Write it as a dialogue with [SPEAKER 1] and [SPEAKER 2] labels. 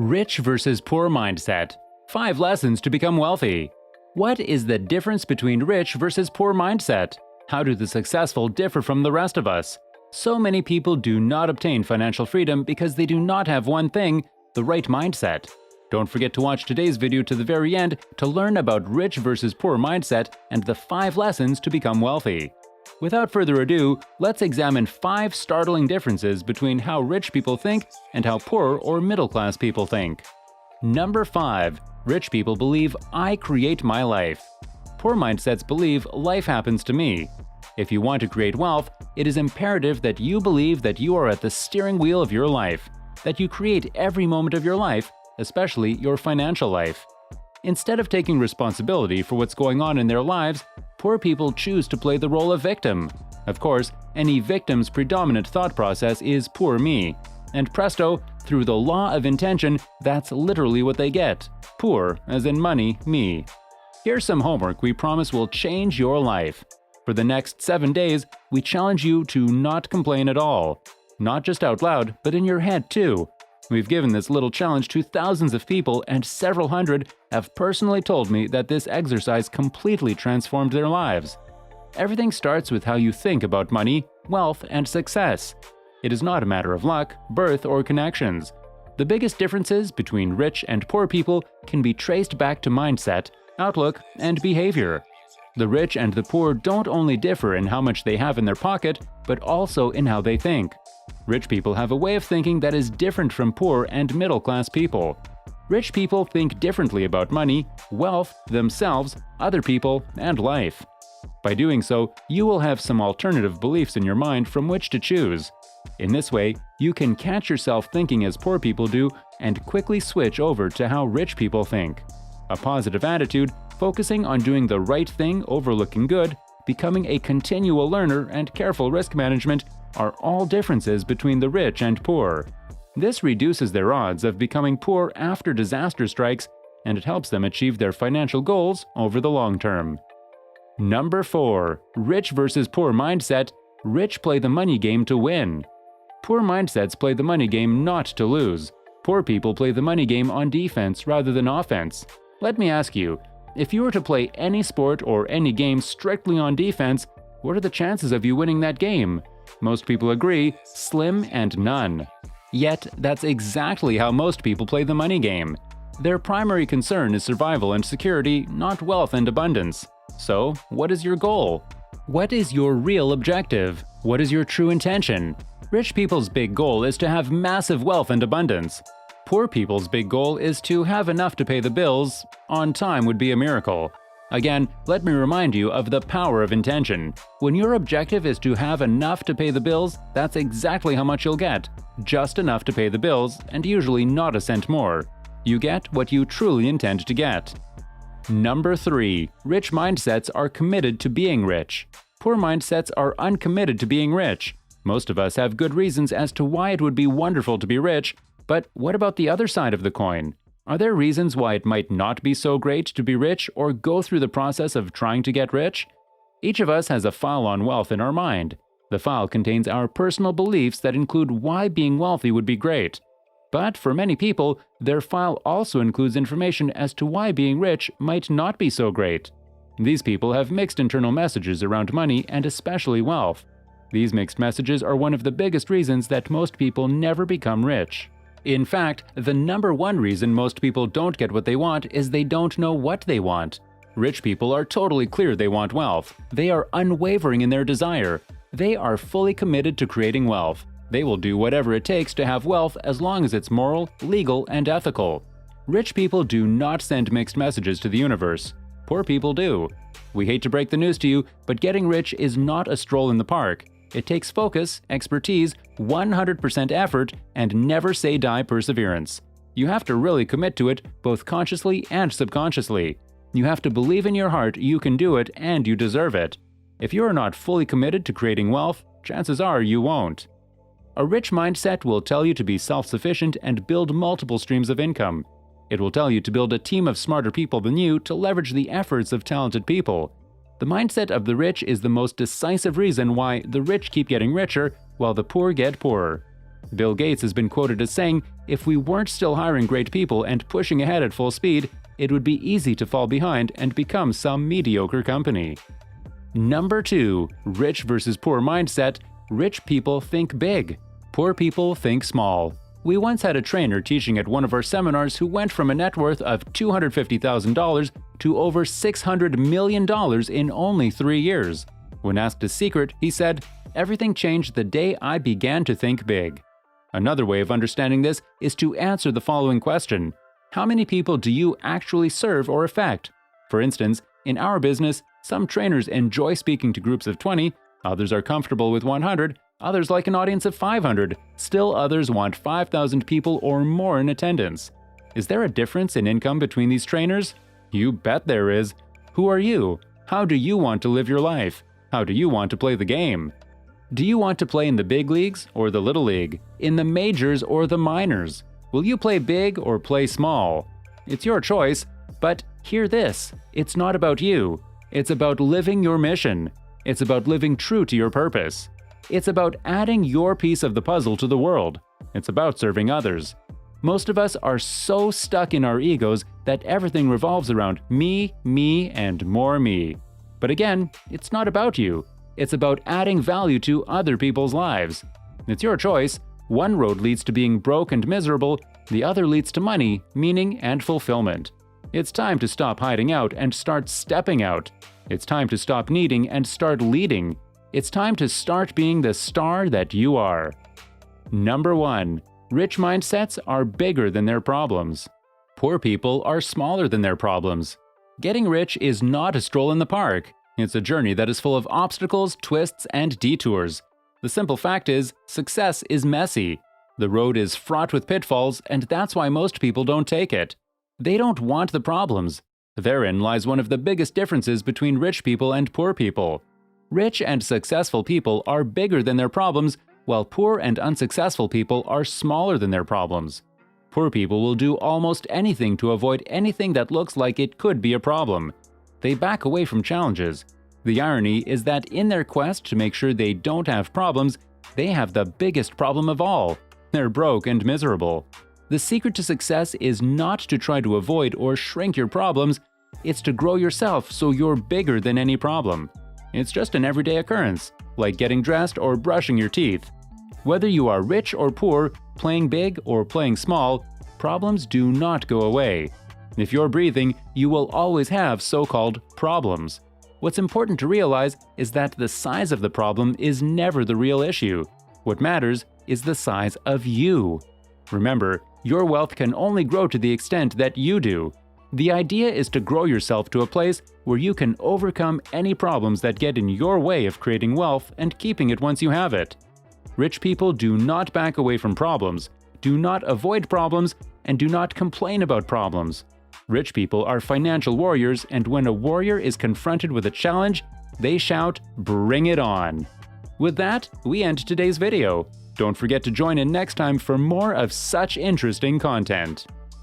[SPEAKER 1] Rich versus poor mindset. 5 lessons to become wealthy. What is the difference between rich versus poor mindset? How do the successful differ from the rest of us? So many people do not obtain financial freedom because they do not have one thing, the right mindset. Don't forget to watch today's video to the very end to learn about rich versus poor mindset and the 5 lessons to become wealthy. Without further ado, let's examine 5 startling differences between how rich people think and how poor or middle-class people think. Number 5. Rich people believe, I create my life. Poor mindsets believe, life happens to me. If you want to create wealth, it is imperative that you believe that you are at the steering wheel of your life, that you create every moment of your life, especially your financial life. Instead of taking responsibility for what's going on in their lives, poor people choose to play the role of victim. Of course, any victim's predominant thought process is poor me. And presto, through the law of intention, that's literally what they get. Poor, as in money, me. Here's some homework we promise will change your life. For the next 7 days, we challenge you to not complain at all. Not just out loud, but in your head too. We've given this little challenge to thousands of people, and several hundred have personally told me that this exercise completely transformed their lives. Everything starts with how you think about money, wealth, and success. It is not a matter of luck, birth, or connections. The biggest differences between rich and poor people can be traced back to mindset, outlook, and behavior. The rich and the poor don't only differ in how much they have in their pocket, but also in how they think. Rich people have a way of thinking that is different from poor and middle-class people. Rich people think differently about money, wealth, themselves, other people, and life. By doing so, you will have some alternative beliefs in your mind from which to choose. In this way, you can catch yourself thinking as poor people do and quickly switch over to how rich people think. A positive attitude, focusing on doing the right thing over looking good, becoming a continual learner, and careful risk management are all differences between the rich and poor. This reduces their odds of becoming poor after disaster strikes, and it helps them achieve their financial goals over the long term. Number 4. Rich versus poor mindset. Rich play the money game to win. Poor mindsets play the money game not to lose. Poor people play the money game on defense rather than offense. Let me ask you, if you were to play any sport or any game strictly on defense, what are the chances of you winning that game? Most people agree, slim and none. Yet, that's exactly how most people play the money game. Their primary concern is survival and security, not wealth and abundance. So, what is your goal? What is your real objective? What is your true intention? Rich people's big goal is to have massive wealth and abundance. Poor people's big goal is to have enough to pay the bills. On time would be a miracle. Again, let me remind you of the power of intention. When your objective is to have enough to pay the bills, that's exactly how much you'll get. Just enough to pay the bills, and usually not a cent more. You get what you truly intend to get. Number 3. Rich mindsets are committed to being rich. Poor mindsets are uncommitted to being rich. Most of us have good reasons as to why it would be wonderful to be rich, but what about the other side of the coin? Are there reasons why it might not be so great to be rich or go through the process of trying to get rich? Each of us has a file on wealth in our mind. The file contains our personal beliefs that include why being wealthy would be great. But for many people, their file also includes information as to why being rich might not be so great. These people have mixed internal messages around money and especially wealth. These mixed messages are one of the biggest reasons that most people never become rich. In fact, the number 1 reason most people don't get what they want is they don't know what they want. Rich people are totally clear they want wealth. They are unwavering in their desire. They are fully committed to creating wealth. They will do whatever it takes to have wealth as long as it's moral, legal, and ethical. Rich people do not send mixed messages to the universe. Poor people do. We hate to break the news to you, but getting rich is not a stroll in the park. It takes focus, expertise, 100% effort, and never say die perseverance. You have to really commit to it, both consciously and subconsciously. You have to believe in your heart you can do it and you deserve it. If you are not fully committed to creating wealth, chances are you won't. A rich mindset will tell you to be self-sufficient and build multiple streams of income. It will tell you to build a team of smarter people than you to leverage the efforts of talented people. The mindset of the rich is the most decisive reason why the rich keep getting richer while the poor get poorer. Bill Gates has been quoted as saying, "If we weren't still hiring great people and pushing ahead at full speed, it would be easy to fall behind and become some mediocre company." Number 2. Rich versus poor mindset. Rich people think big. Poor people think small. We once had a trainer teaching at one of our seminars who went from a net worth of $250,000 to over $600 million in only 3 years. When asked his secret, he said, "Everything changed the day I began to think big." Another way of understanding this is to answer the following question: how many people do you actually serve or affect? For instance, in our business, some trainers enjoy speaking to groups of 20, others are comfortable with 100, others like an audience of 500, still others want 5,000 people or more in attendance. Is there a difference in income between these trainers? You bet there is. Who are you? How do you want to live your life? How do you want to play the game? Do you want to play in the big leagues or the little league? In the majors or the minors? Will you play big or play small? It's your choice, but hear this: it's not about you. It's about living your mission. It's about living true to your purpose. It's about adding your piece of the puzzle to the world. It's about serving others. Most of us are so stuck in our egos that everything revolves around me, and more me. But again, it's not about you. It's about adding value to other people's lives. It's your choice. One road leads to being broke and miserable, the other leads to money, meaning, and fulfillment. It's time to stop hiding out and start stepping out. It's time to stop needing and start leading. It's time to start being the star that you are. Number 1. Rich mindsets are bigger than their problems. Poor people are smaller than their problems. Getting rich is not a stroll in the park. It's a journey that is full of obstacles, twists, and detours. The simple fact is, success is messy. The road is fraught with pitfalls, and that's why most people don't take it. They don't want the problems. Therein lies one of the biggest differences between rich people and poor people. Rich and successful people are bigger than their problems, while poor and unsuccessful people are smaller than their problems. Poor people will do almost anything to avoid anything that looks like it could be a problem. They back away from challenges. The irony is that in their quest to make sure they don't have problems, they have the biggest problem of all. They're broke and miserable. The secret to success is not to try to avoid or shrink your problems, it's to grow yourself so you're bigger than any problem. It's just an everyday occurrence, like getting dressed or brushing your teeth. Whether you are rich or poor, playing big or playing small, problems do not go away. If you're breathing, you will always have so-called problems. What's important to realize is that the size of the problem is never the real issue. What matters is the size of you. Remember, your wealth can only grow to the extent that you do. The idea is to grow yourself to a place where you can overcome any problems that get in your way of creating wealth and keeping it once you have it. Rich people do not back away from problems, do not avoid problems, and do not complain about problems. Rich people are financial warriors, and when a warrior is confronted with a challenge, they shout, "Bring it on!" With that, we end today's video. Don't forget to join in next time for more of such interesting content.